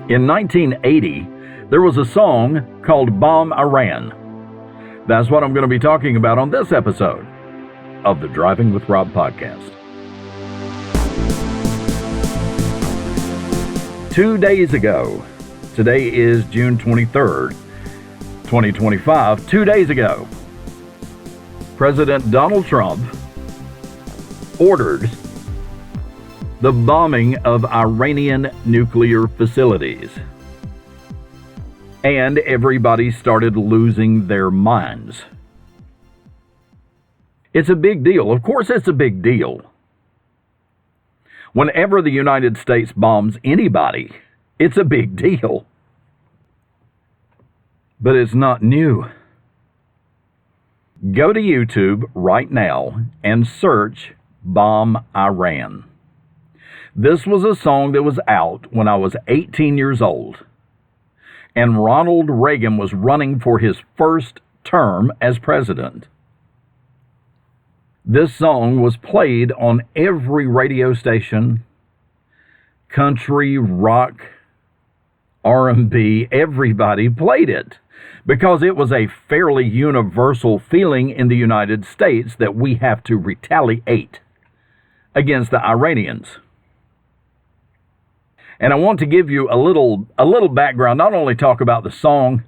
In 1980, there was a song called Bomb Iran. That's what I'm going to be talking about on this episode of the Driving with Rob podcast. 2 days ago, today is June 23rd, 2025, 2 days ago, President Donald Trump ordered the bombing of Iranian nuclear facilities. And everybody started losing their minds. It's a big deal. Of course, it's a big deal. Whenever the United States bombs anybody, it's a big deal. But it's not new. Go to YouTube right now and search Bomb Iran. This was a song that was out when I was 18 years old, and Ronald Reagan was running for his first term as president. This song was played on every radio station, country, rock, R&B, everybody played it, because it was a fairly universal feeling in the United States that we have to retaliate against the Iranians. And I want to give you a little background, not only talk about the song,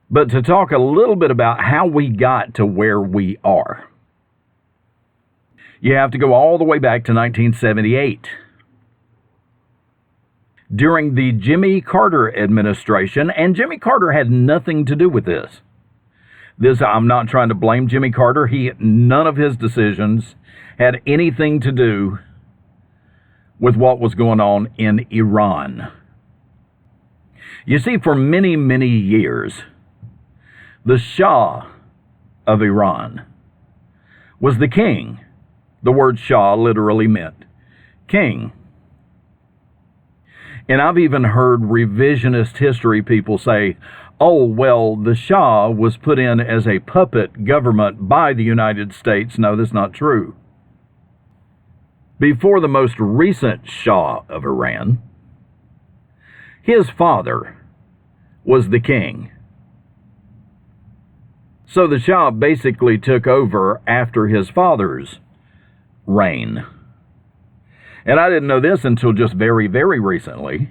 but to talk a little bit about how we got to where we are. You have to go all the way back to 1978. During the Jimmy Carter administration, and Jimmy Carter had nothing to do with this. I'm not trying to blame Jimmy Carter. None of his decisions had anything to do with what was going on in Iran. You see, for many, many years, the Shah of Iran was the king. The word Shah literally meant king. And I've even heard revisionist history people say, oh, well, the Shah was put in as a puppet government by the United States. No, that's not true. Before the most recent Shah of Iran, his father was the king. So the Shah basically took over after his father's reign. And I didn't know this until just very, very recently,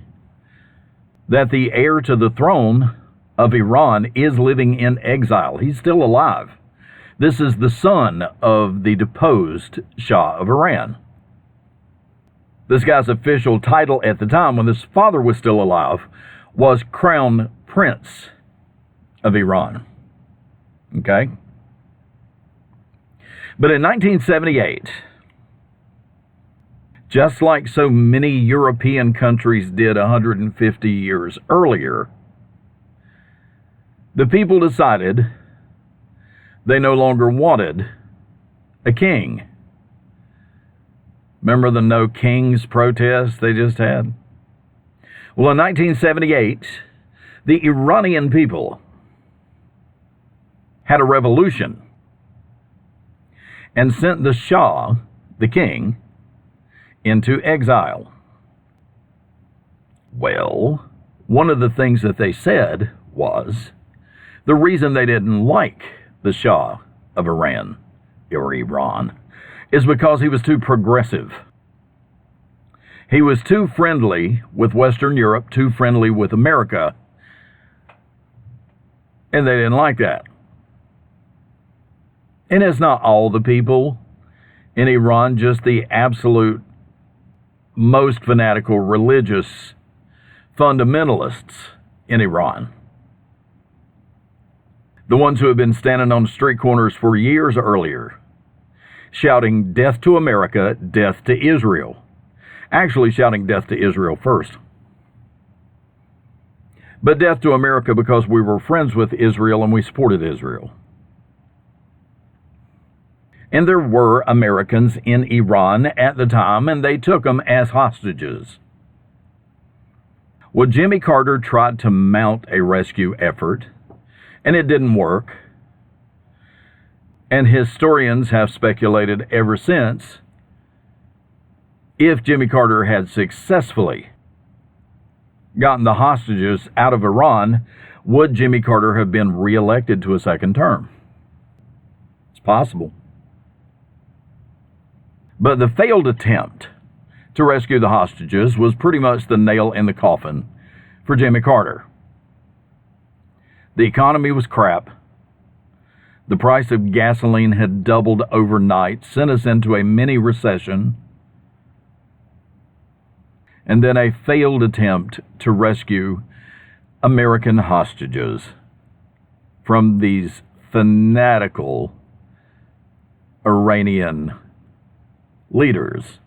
that the heir to the throne of Iran is living in exile. He's still alive. This is the son of the deposed Shah of Iran. This guy's official title at the time, when his father was still alive, was Crown Prince of Iran. Okay? But in 1978, just like so many European countries did 150 years earlier, the people decided they no longer wanted a king. Remember the No Kings protest they just had? Well, in 1978, the Iranian people had a revolution and sent the Shah, the king, into exile. Well, one of the things that they said was the reason they didn't like the Shah of Iran, or Iran, is because he was too progressive. He was too friendly with Western Europe, too friendly with America, and they didn't like that. And it's not all the people in Iran, just the absolute most fanatical religious fundamentalists in Iran. The ones who have been standing on street corners for years earlier, shouting death to America, death to Israel. Actually shouting death to Israel first. But death to America because we were friends with Israel and we supported Israel. And there were Americans in Iran at the time, and they took them as hostages. Well, Jimmy Carter tried to mount a rescue effort, and it didn't work. And historians have speculated ever since if Jimmy Carter had successfully gotten the hostages out of Iran, would Jimmy Carter have been reelected to a second term? It's possible. But the failed attempt to rescue the hostages was pretty much the nail in the coffin for Jimmy Carter. The economy was crap. The price of gasoline had doubled overnight, sent us into a mini recession. And then a failed attempt to rescue American hostages from these fanatical Iranian leaders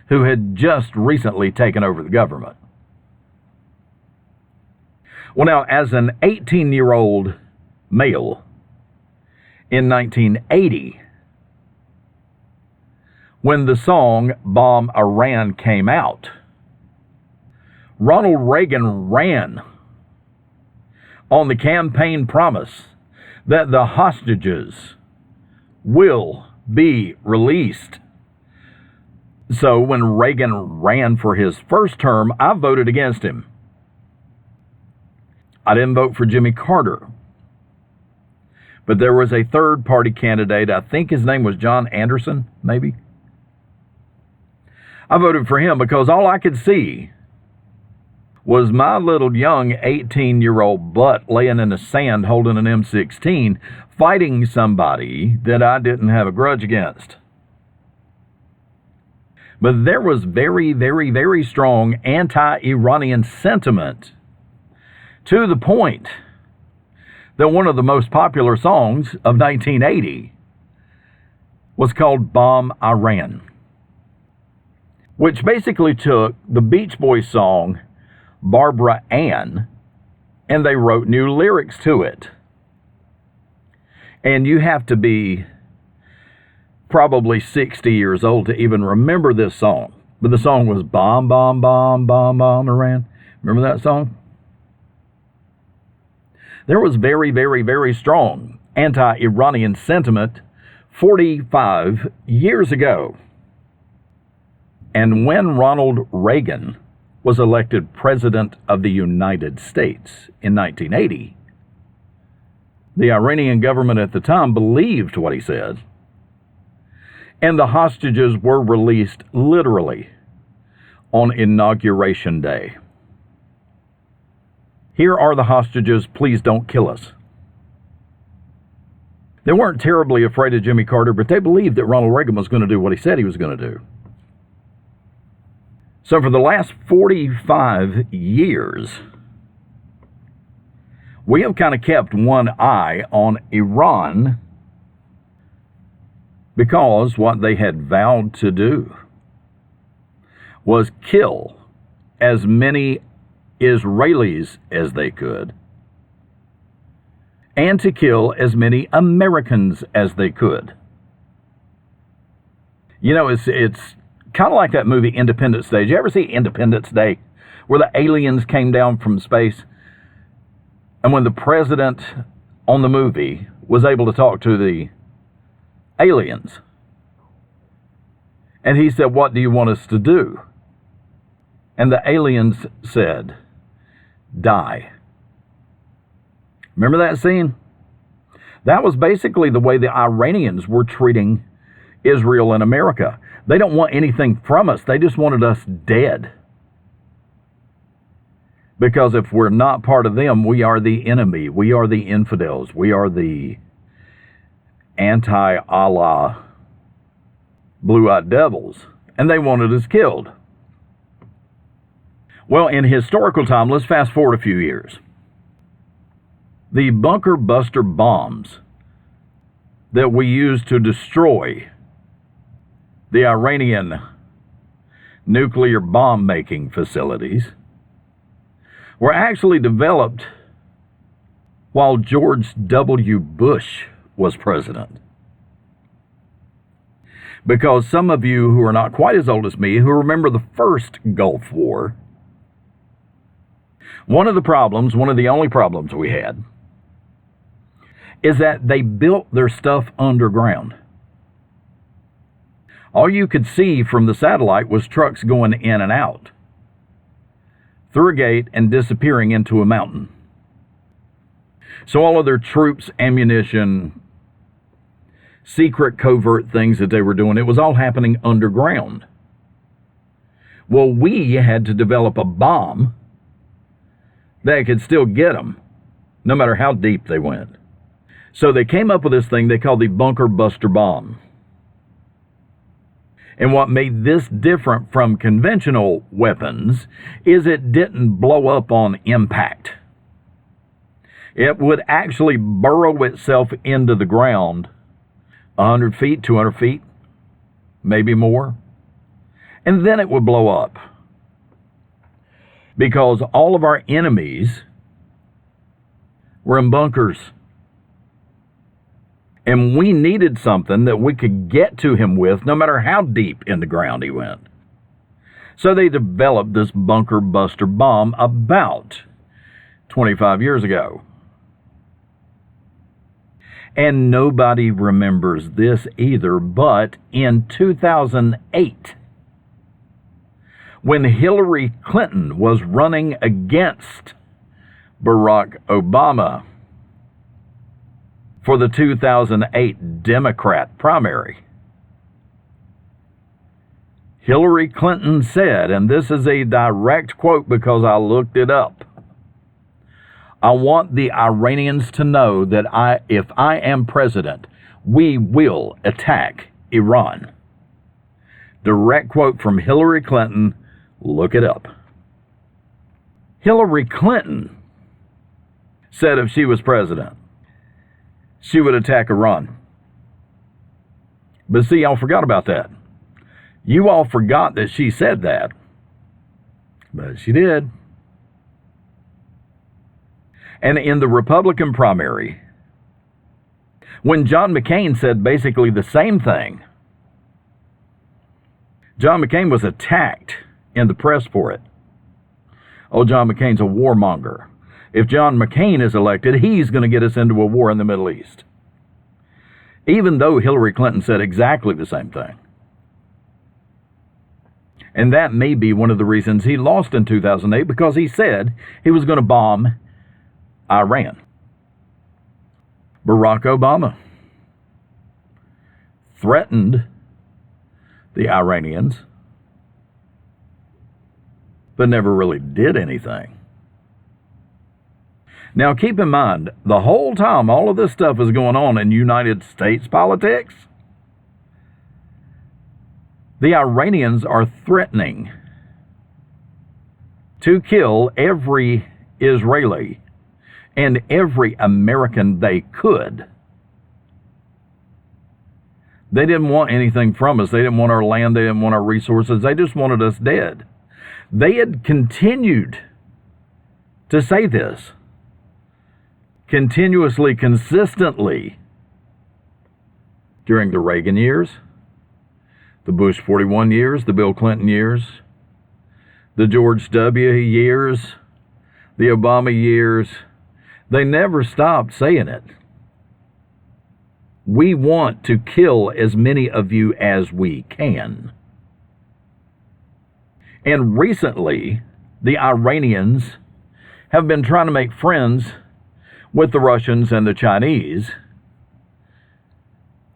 who had just recently taken over the government. Well, now, as an 18-year-old male in 1980, when the song Bomb Iran came out, Ronald Reagan ran on the campaign promise that the hostages will be released. So when Reagan ran for his first term, I voted against him. I didn't vote for Jimmy Carter. But there was a third-party candidate. I think his name was John Anderson, maybe. I voted for him because all I could see was my little young 18-year-old butt laying in the sand holding an M16, fighting somebody that I didn't have a grudge against. But there was very, very, very strong anti-Iranian sentiment, to the point that one of the most popular songs of 1980 was called Bomb Iran, which basically took the Beach Boys song Barbara Ann and they wrote new lyrics to it. And you have to be probably 60 years old to even remember this song. But the song was Bomb, Bomb, Bomb, Bomb, Bomb Iran. Remember that song? There was very, very, very strong anti-Iranian sentiment 45 years ago. And when Ronald Reagan was elected President of the United States in 1980, the Iranian government at the time believed what he said, and the hostages were released literally on Inauguration Day. Here are the hostages, please don't kill us. They weren't terribly afraid of Jimmy Carter, but they believed that Ronald Reagan was going to do what he said he was going to do. So for the last 45 years, we have kind of kept one eye on Iran because what they had vowed to do was kill as many Israelis as they could and to kill as many Americans as they could. You know, it's kind of like that movie Independence Day. Did you ever see Independence Day, where the aliens came down from space? And when the president on the movie was able to talk to the aliens, and he said, "What do you want us to do?" And the aliens said, "Die." Remember that scene? That was basically the way the Iranians were treating Israel and America. They don't want anything from us. They just wanted us dead. Because if we're not part of them, we are the enemy. We are the infidels. We are the anti-Allah blue-eyed devils. And they wanted us killed. Well, in historical time, let's fast forward a few years. The bunker buster bombs that we used to destroy the Iranian nuclear bomb-making facilities were actually developed while George W. Bush was president. Because some of you who are not quite as old as me, who remember the first Gulf War, one of the only problems we had, is that they built their stuff underground. All you could see from the satellite was trucks going in and out. through a gate and disappearing into a mountain. So all of their troops, ammunition, secret covert things that they were doing, it was all happening underground. Well, we had to develop a bomb that could still get them, no matter how deep they went. So they came up with this thing they called the bunker buster bomb. And what made this different from conventional weapons is it didn't blow up on impact. It would actually burrow itself into the ground 100 feet, 200 feet, maybe more, and then it would blow up. Because all of our enemies were in bunkers. And we needed something that we could get to him with, no matter how deep in the ground he went. So they developed this bunker buster bomb about 25 years ago. And nobody remembers this either, but in 2008, when Hillary Clinton was running against Barack Obama for the 2008 Democrat primary, Hillary Clinton said, and this is a direct quote because I looked it up, "I want the Iranians to know that if I am president, we will attack Iran." Direct quote from Hillary Clinton. Look it up. Hillary Clinton said if she was president, she would attack Iran. But see, y'all forgot about that. You all forgot that she said that. But she did. And in the Republican primary, when John McCain said basically the same thing, John McCain was attacked in the press for it. Oh, John McCain's a warmonger. If John McCain is elected, he's going to get us into a war in the Middle East. Even though Hillary Clinton said exactly the same thing. And that may be one of the reasons he lost in 2008, because he said he was going to bomb Iran. Barack Obama threatened the Iranians, but never really did anything. Now, keep in mind, the whole time all of this stuff is going on in United States politics, the Iranians are threatening to kill every Israeli and every American they could. They didn't want anything from us. They didn't want our land. They didn't want our resources. They just wanted us dead. They had continued to say this continuously, consistently during the Reagan years, the Bush 41 years, the Bill Clinton years, the George W. years, the Obama years. They never stopped saying it. We want to kill as many of you as we can. And recently, the Iranians have been trying to make friends with the Russians and the Chinese,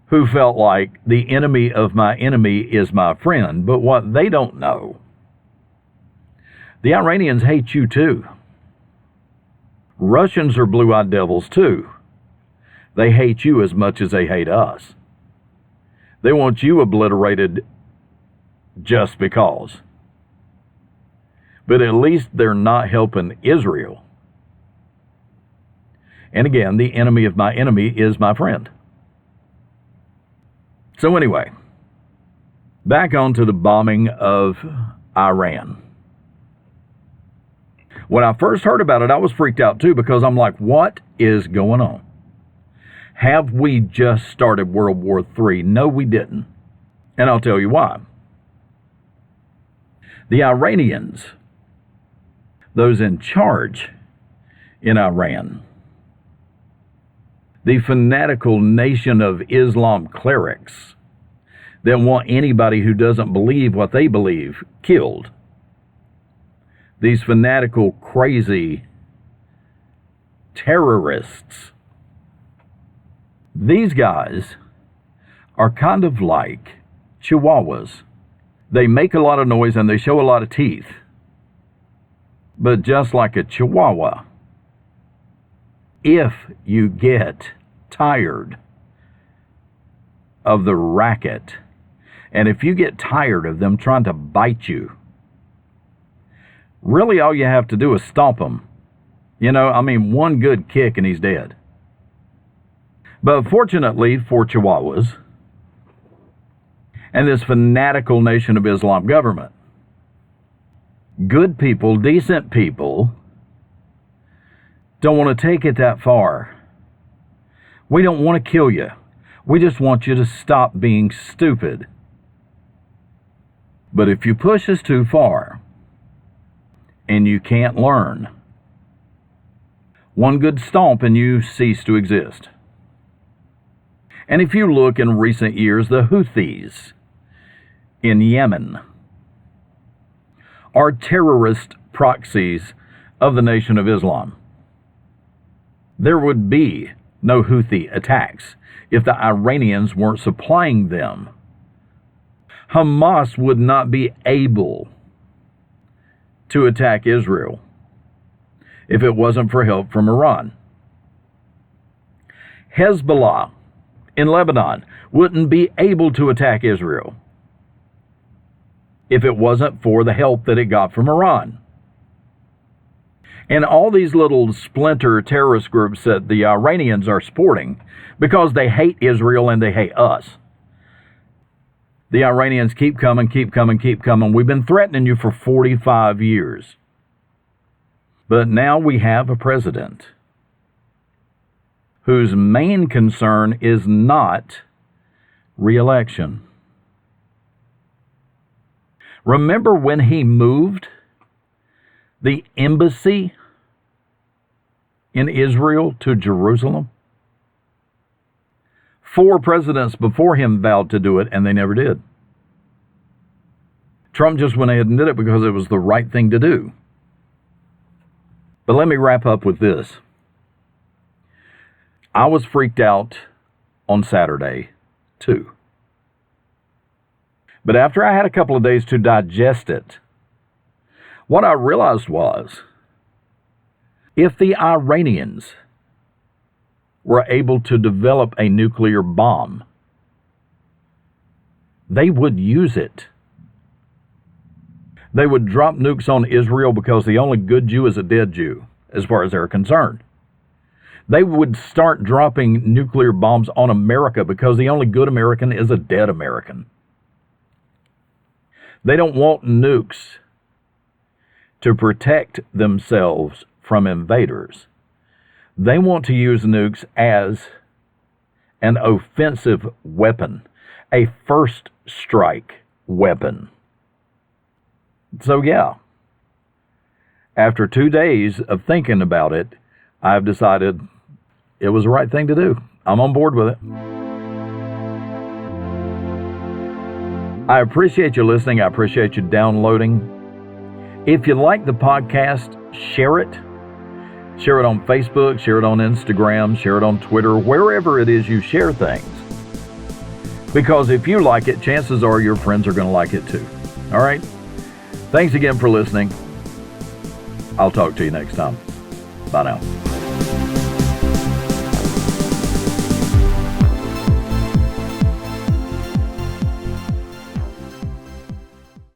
who felt like the enemy of my enemy is my friend. But what they don't know, the Iranians hate you too. Russians are blue-eyed devils too. They hate you as much as they hate us. They want you obliterated just because. But at least they're not helping Israel. And again, the enemy of my enemy is my friend. So anyway, back on to the bombing of Iran. When I first heard about it, I was freaked out too, because I'm like, what is going on? Have we just started World War III? No, we didn't. And I'll tell you why. The Iranians, those in charge in Iran, the fanatical nation of Islam clerics that want anybody who doesn't believe what they believe killed, these fanatical, crazy terrorists. These guys are kind of like chihuahuas. They make a lot of noise and they show a lot of teeth. But just like a chihuahua, if you get tired of the racket, and if you get tired of them trying to bite you, really all you have to do is stomp them. One good kick and he's dead. But fortunately for Chihuahuas and this fanatical Nation of Islam government, good people, decent people, don't want to take it that far. We don't want to kill you. We just want you to stop being stupid. But if you push us too far and you can't learn, one good stomp and you cease to exist. And if you look in recent years, the Houthis in Yemen are terrorist proxies of the Nation of Islam. There would be no Houthi attacks if the Iranians weren't supplying them. Hamas would not be able to attack Israel if it wasn't for help from Iran. Hezbollah in Lebanon wouldn't be able to attack Israel if it wasn't for the help that it got from Iran. And all these little splinter terrorist groups that the Iranians are sporting because they hate Israel and they hate us. The Iranians keep coming, keep coming, keep coming. We've been threatening you for 45 years. But now we have a president whose main concern is not re-election. Remember when he moved the embassy in Israel to Jerusalem? 4 presidents before him vowed to do it, and they never did. Trump just went ahead and did it because it was the right thing to do. But let me wrap up with this. I was freaked out on Saturday, too. But after I had a couple of days to digest it, what I realized was, if the Iranians were able to develop a nuclear bomb, they would use it. They would drop nukes on Israel because the only good Jew is a dead Jew, as far as they're concerned. They would start dropping nuclear bombs on America because the only good American is a dead American. They don't want nukes to protect themselves from invaders. They want to use nukes as an offensive weapon, a first strike weapon. So yeah, after 2 days of thinking about it, I've decided it was the right thing to do. I'm on board with it. I appreciate you listening. I appreciate you downloading. If you like the podcast, share it. Share it on Facebook, share it on Instagram, share it on Twitter, wherever it is you share things. Because if you like it, chances are your friends are going to like it too. All right? Thanks again for listening. I'll talk to you next time. Bye now.